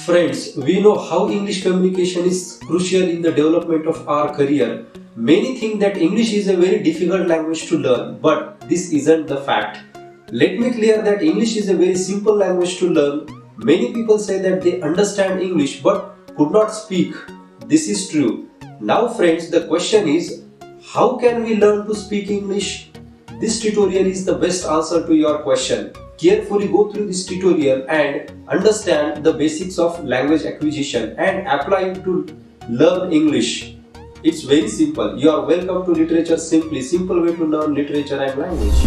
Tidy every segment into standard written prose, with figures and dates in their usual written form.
Friends, we know how English communication is crucial in the development of our career. Many think that English is a very difficult language to learn, but this isn't the fact. Let me clear that English is a very simple language to learn. Many people say that they understand English but could not speak. This is true. Now friends, the question is, how can we learn to speak English? This tutorial is the best answer to your question. Carefully go through this tutorial and understand the basics of language acquisition and apply it to learn English. It's very simple. You are welcome to Literature Simply, simple way to learn literature and language.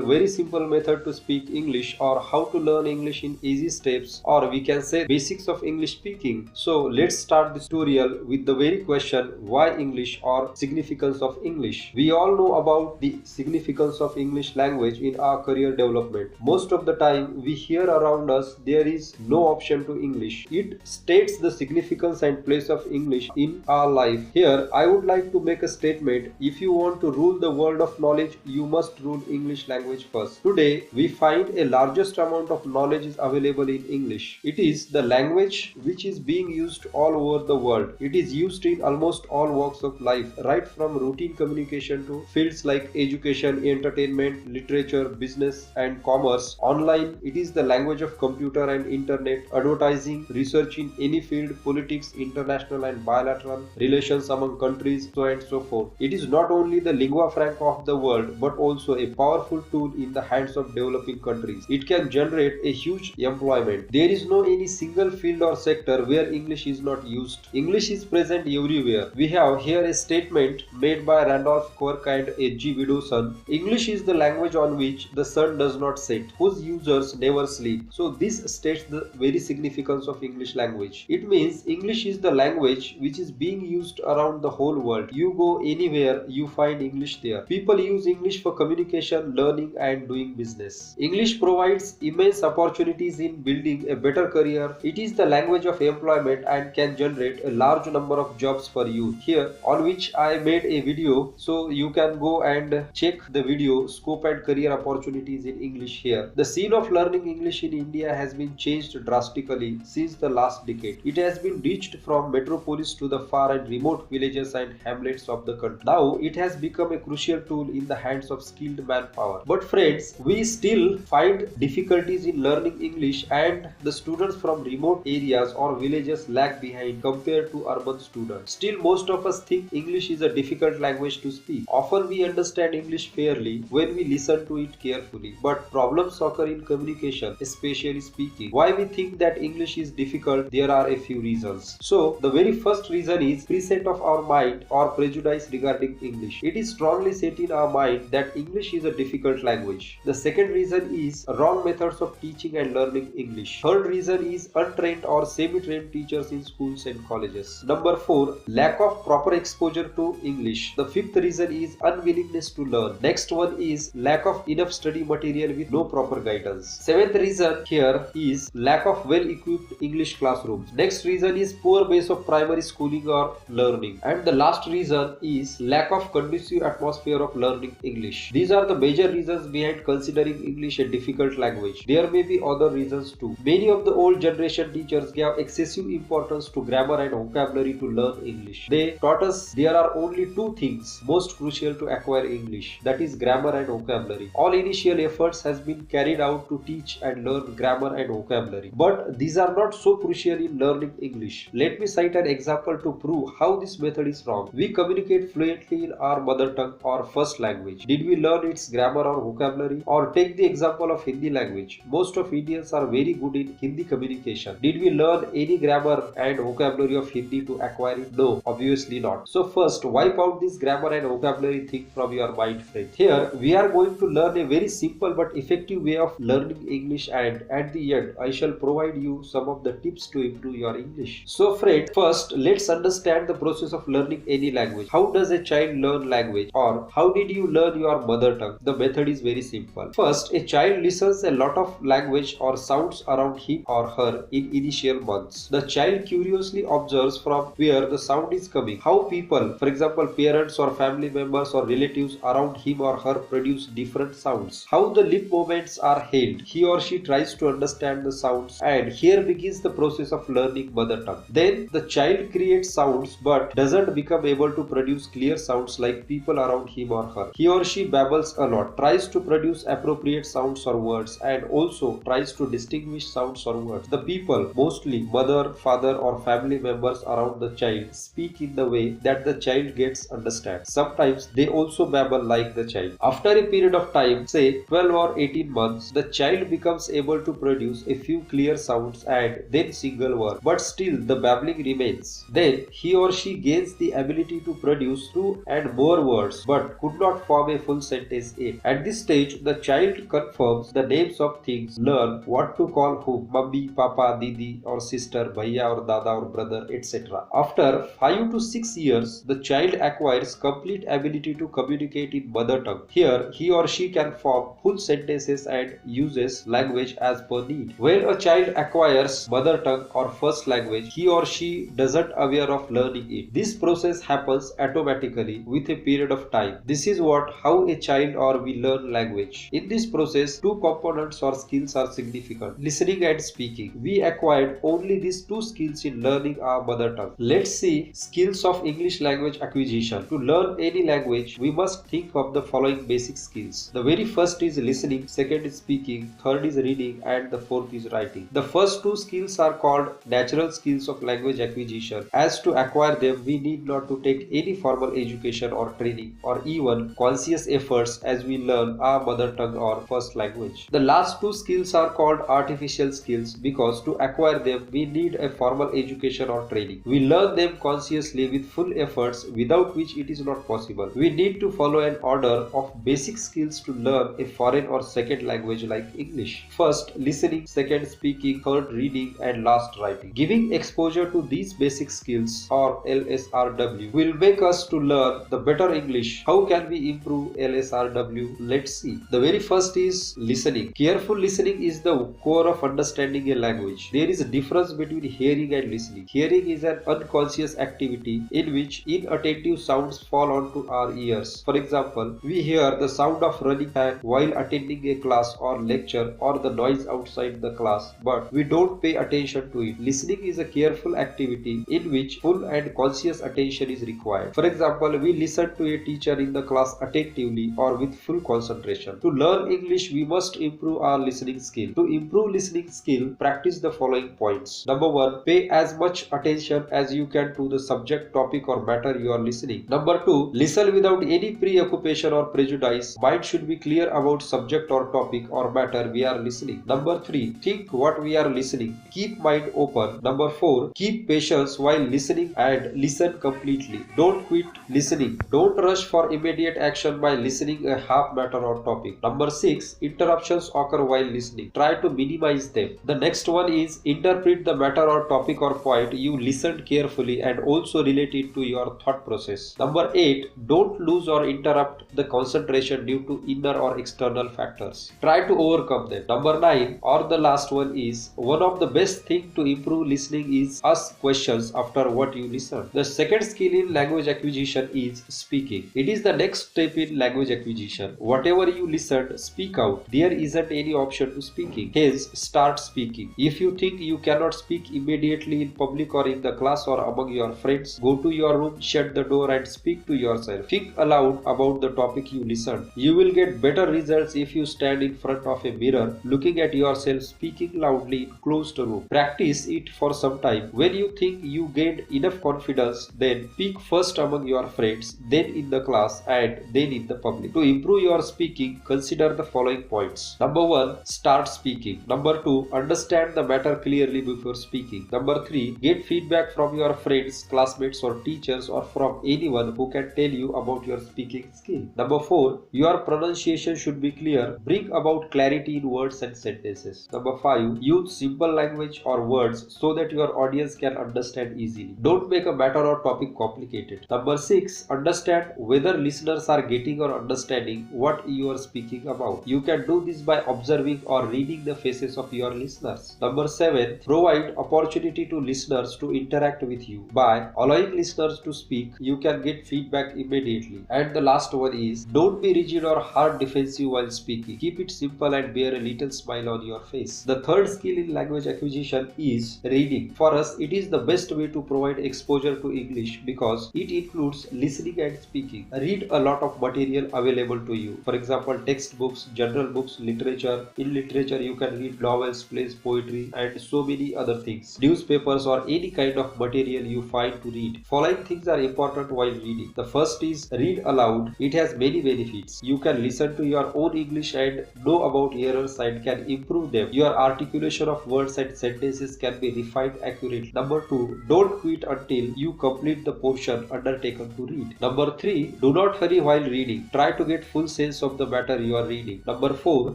Very simple method to speak English, or how to learn English in easy steps, or we can say basics of English speaking. So let's start this tutorial with the very question, why English, or significance of English. We all know about the significance of English language in our career development. Most of the time we hear around us there is no option to English. It states the significance and place of English in our life. Here I would like to make a statement. If you want to rule the world of knowledge, you must rule English language first. Today we find a largest amount of knowledge is available in English. It is the language which is being used all over the world. It is used in almost all walks of life, right from routine communication to fields like education, entertainment, literature, business and commerce. Online, it is the language of computer and internet, advertising, research in any field, politics, international and bilateral relations among countries, so and so forth. It is not only the lingua franca of the world but also a powerful tool in the hands of developing countries. It can generate a huge employment. There is no any single field or sector where English is not used. English is present everywhere. We have here a statement made by Randolph Quirk and H.G. Widdowson. English is the language on which the sun does not set, whose users never sleep. So this states the very significance of English language. It means English is the language which is being used around the whole world. You go anywhere, you find English there. People use English for communication, learning and doing business. English provides immense opportunities in building a better career. It is the language of employment and can generate a large number of jobs for you. Here on which I made a video, so you can go and check the video, scope and career opportunities in English here. The scene of learning English in India has been changed drastically since the last decade. It has been reached from metropolis to the far and remote villages and hamlets of the country. Now it has become a crucial tool in the hands of skilled manpower. But friends, we still find difficulties in learning English, and the students from remote areas or villages lag behind compared to urban students. Still, most of us think English is a difficult language to speak. Often we understand English fairly when we listen to it carefully, but problems occur in communication, especially speaking. Why we think that English is difficult? There are a few reasons. So the very first reason is preset of our mind or prejudice regarding English. It is strongly set in our mind that English is a difficult language. The second reason is wrong methods of teaching and learning English. Third reason is untrained or semi-trained teachers in schools and colleges. Number 4, lack of proper exposure to English. The fifth reason is unwillingness to learn. Next one is lack of enough study material with no proper guidance. Seventh reason here is lack of well-equipped English classrooms. Next reason is poor base of primary schooling or learning. And the last reason is lack of conducive atmosphere of learning English. These are the major reasons behind considering English a difficult language. There may be other reasons too. Many of the old generation teachers gave excessive importance to grammar and vocabulary to learn English. They taught us there are only two things most crucial to acquire English, that is grammar and vocabulary. All initial efforts has been carried out to teach and learn grammar and vocabulary, but these are not so crucial in learning English. Let me cite an example to prove how this method is wrong. We communicate fluently in our mother tongue or first language. Did we learn its grammar or vocabulary? Or take the example of Hindi language. Most of Indians are very good in Hindi communication. Did we learn any grammar and vocabulary of Hindi to acquire it? No, obviously not. So first, wipe out this grammar and vocabulary thing from your mind, friend. Here we are going to learn a very simple but effective way of learning English, and at the end I shall provide you some of the tips to improve your English. So friend, first let's understand the process of learning any language. How does a child learn language, or how did you learn your mother tongue? The method is very simple. simple. First, a child listens a lot of language or sounds around him or her in initial months. The child curiously observes from where the sound is coming, how people, for example parents or family members or relatives around him or her, produce different sounds, how the lip movements are held. He or she tries to understand the sounds, and here begins the process of learning mother tongue. Then the child creates sounds but doesn't become able to produce clear sounds like people around him or her. He or she babbles a lot, tries to produce appropriate sounds or words, and also tries to distinguish sounds or words. The people, mostly mother, father or family members around the child, speak in the way that the child gets understand. Sometimes they also babble like the child. After a period of time, say 12 or 18 months, the child becomes able to produce a few clear sounds and then single word, but still the babbling remains. Then he or she gains the ability to produce two and more words but could not form a full sentence yet. At this stage, the child confirms the names of things, learn what to call whom, mummy, papa, didi or sister, bhaiya or dada or brother, etc. After 5 to 6 years, the child acquires complete ability to communicate in mother tongue. Here, he or she can form full sentences and uses language as per need. When a child acquires mother tongue or first language, he or she doesn't aware of learning it. This process happens automatically with a period of time. This is how a child or we learn language. In this process, two components or skills are significant: listening and speaking. We acquired only these two skills in learning our mother tongue. Let's see skills of English language acquisition. To learn any language, we must think of the following basic skills. The very first is listening, second is speaking, third is reading, and the fourth is writing. The first two skills are called natural skills of language acquisition. As to acquire them, we need not to take any formal education or training or even conscious efforts as we learn our mother tongue or first language. The last two skills are called artificial skills because to acquire them we need a formal education or training. We learn them consciously with full efforts, without which it is not possible. We need to follow an order of basic skills to learn a foreign or second language like English. First, listening, second, speaking, third, reading, and last, writing. Giving exposure to these basic skills or LSRW will make us to learn the better English. How can we improve LSRW? Let's see. The very first is listening. Careful listening is the core of understanding a language. There is a difference between hearing and listening. Hearing is an unconscious activity in which inattentive sounds fall onto our ears. For example, we hear the sound of running fan while attending a class or lecture or the noise outside the class, but we don't pay attention to it. Listening is a careful activity in which full and conscious attention is required. For example, we listen to a teacher in the class attentively or with full concentration. To learn English, we must improve our listening skill. To improve listening skill, practice the following points. Number 1, pay as much attention as you can to the subject, topic or matter you are listening. Number 2, listen without any preoccupation or prejudice. Mind should be clear about subject or topic or matter we are listening. Number 3, think what we are listening. Keep mind open. Number 4, keep patience while listening and listen completely. Don't quit listening. Don't rush for immediate action by listening a half matter or topic. Number 6, interruptions occur while listening. Try to minimize them. The next one is interpret the matter or topic or point you listened carefully and also relate it to your thought process. Number 8, don't lose or interrupt the concentration due to inner or external factors. Try to overcome them. Number 9, or the last one, is one of the best thing to improve listening is ask questions after what you listen. The second skill in language acquisition is speaking. It is the next step in language acquisition. Whatever you listened, speak out. There isn't any option to speaking. Hence, start speaking. If you think you cannot speak immediately in public or in the class or among your friends, go to your room, shut the door and speak to yourself. Think aloud about the topic you listened. You will get better results if you stand in front of a mirror, looking at yourself speaking loudly in closed room. Practice it for some time. When you think you gained enough confidence, then speak first among your friends, then in the class and then in the public. To improve your speaking, consider the following points. Number 1, start speaking. Number 2, understand the matter clearly before speaking. Number 3, get feedback from your friends, classmates or teachers or from anyone who can tell you about your speaking skill. Number 4, your pronunciation should be clear. Bring about clarity in words and sentences. Number 5, use simple language or words so that your audience can understand easily. Don't make a matter or topic complicated. Number 6, understand whether listeners are getting or understanding what you are speaking. speaking about. You can do this by observing or reading the faces of your listeners. Number 7. Provide opportunity to listeners to interact with you. By allowing listeners to speak, you can get feedback immediately. And the last one is, don't be rigid or hard defensive while speaking. Keep it simple and bear a little smile on your face. The third skill in language acquisition is reading. For us, it is the best way to provide exposure to English because it includes listening and speaking. Read a lot of material available to you. For example, textbooks, general books, literature. In literature, you can read novels, plays, poetry, and so many other things. Newspapers or any kind of material you find to read. Following things are important while reading. The first is read aloud. It has many benefits. You can listen to your own English and know about errors and can improve them. Your articulation of words and sentences can be refined accurately. Number 2, don't quit until you complete the portion undertaken to read. Number 3, do not hurry while reading. Try to get full sense of the matter you are reading. Number 4,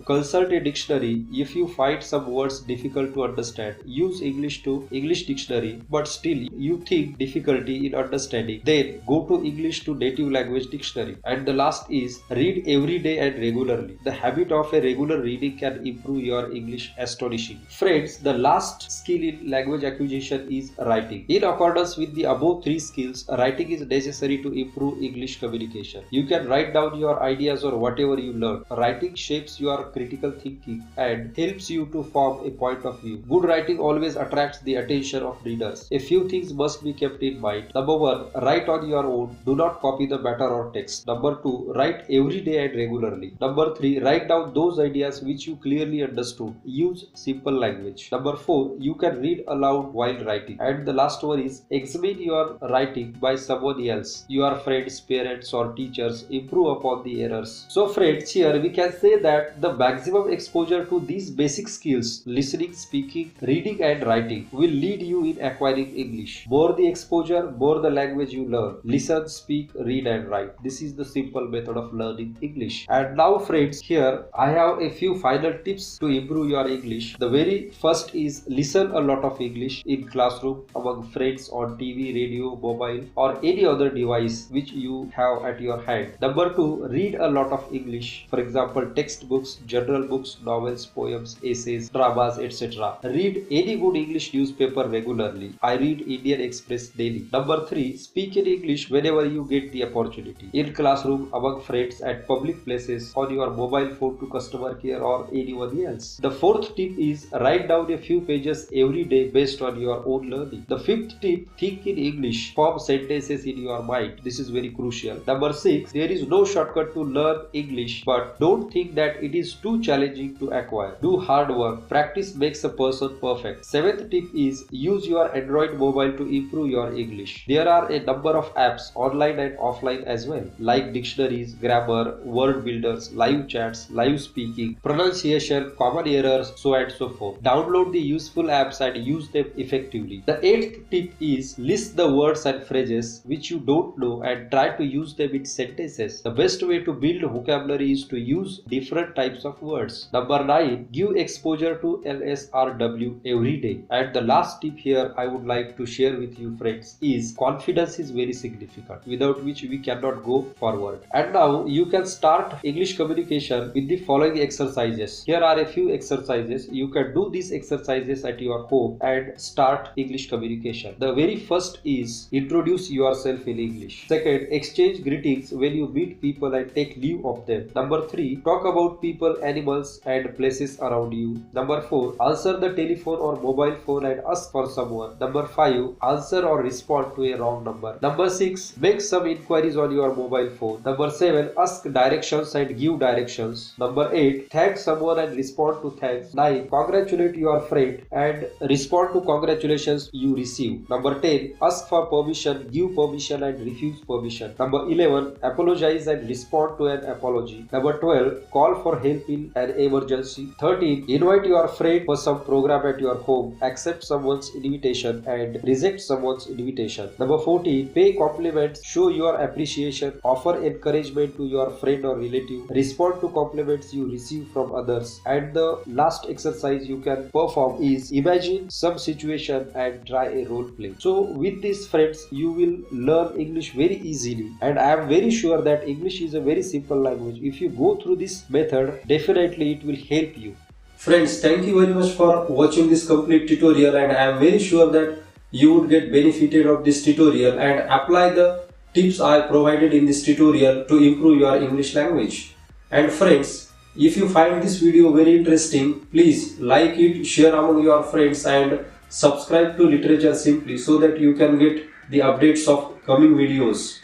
consult a dictionary if you find some words difficult to understand. Use English dictionary, but still you think difficulty in understanding. Then go to English to native language dictionary. And the last is read every day and regularly. The habit of a regular reading can improve your English astonishingly. Friends, the last skill in language acquisition is writing. In accordance with the above 3 skills, writing is necessary to improve English communication. You can write down your ideas or whatever you learn. Writing shapes your critical thinking and helps you to form a point of view. Good writing always attracts the attention of readers. A few things must be kept in mind. Number 1, write on your own. Do not copy the matter or text. Number 2, write every day and regularly. Number 3, write down those ideas which you clearly understood. Use simple language. Number 4, you can read aloud while writing. And the last one is examine your writing by someone else. Your friends, parents or teachers. Improve upon the errors. So friends, here we can say that the maximum exposure to these basic skills, listening, speaking, reading and writing, will lead you in acquiring English. More the exposure, more the language you learn. Listen, speak, read and write. This is the simple method of learning English. And now friends, here I have a few final tips to improve your English. The very first is listen a lot of English in classroom, among friends, on TV, radio, mobile or any other device which you have at your hand. Number 2, read a lot of English. For example, textbooks, journal books, novels, poems, essays, dramas, etc. Read any good English newspaper regularly. I read Indian Express daily. Number 3, speak in English whenever you get the opportunity. In classroom, among friends, at public places, on your mobile phone to customer care or anyone else. The fourth tip is write down a few pages every day based on your own learning. The fifth tip, think in English. Form sentences in your mind. This is very crucial. Number 6, there is no shortcut to learn English, but don't think that it is too challenging to acquire. Do hard work. Practice makes a person perfect. Seventh tip is use your Android mobile to improve your English. There are a number of apps online and offline as well, like dictionaries, grammar, word builders, live chats, live speaking, pronunciation, common errors, so and so forth. Download the useful apps and use them effectively. The eighth tip is list the words and phrases which you don't know and try to use them in sentences. The best way to build vocabulary is to use different types of words. Number 9, give exposure to LSRW every day. And the last tip here I would like to share with you friends is confidence is very significant, without which we cannot go forward. And now you can start English communication with the following exercises. Here are a few exercises. You can do these exercises at your home and start English communication. The very first is introduce yourself in English. Second, exchange greetings when you meet people and take leave of them. Number 3, talk about people, animals and places around you. Number 4, answer the telephone or mobile phone and ask for someone. Number 5, answer or respond to a wrong number. Number 6, make some inquiries on your mobile phone. Number 7, ask directions and give directions. Number 8, thank someone and respond to thanks. 9, congratulate your friend and respond to congratulations you receive. Number 10, ask for permission, give permission and refuse permission. Number 11, apologize and respond to an apology. Number 12, call for help in an emergency. 13, invite your friend for some program at your home. Accept someone's invitation and reject someone's invitation. Number 14, pay compliments, show your appreciation, offer encouragement to your friend or relative, respond to compliments you receive from others. And the last exercise you can perform is imagine some situation and try a role play. So with this friends, you will learn English very easily, and I am very sure that English is a very simple language. If you you go through this method, definitely it will help you. Friends, thank you very much for watching this complete tutorial, and I am very sure that you would get benefited of this tutorial and apply the tips I provided in this tutorial to improve your English language. And friends, if you find this video very interesting, please like it, share among your friends and subscribe to Literature Simply so that you can get the updates of coming videos.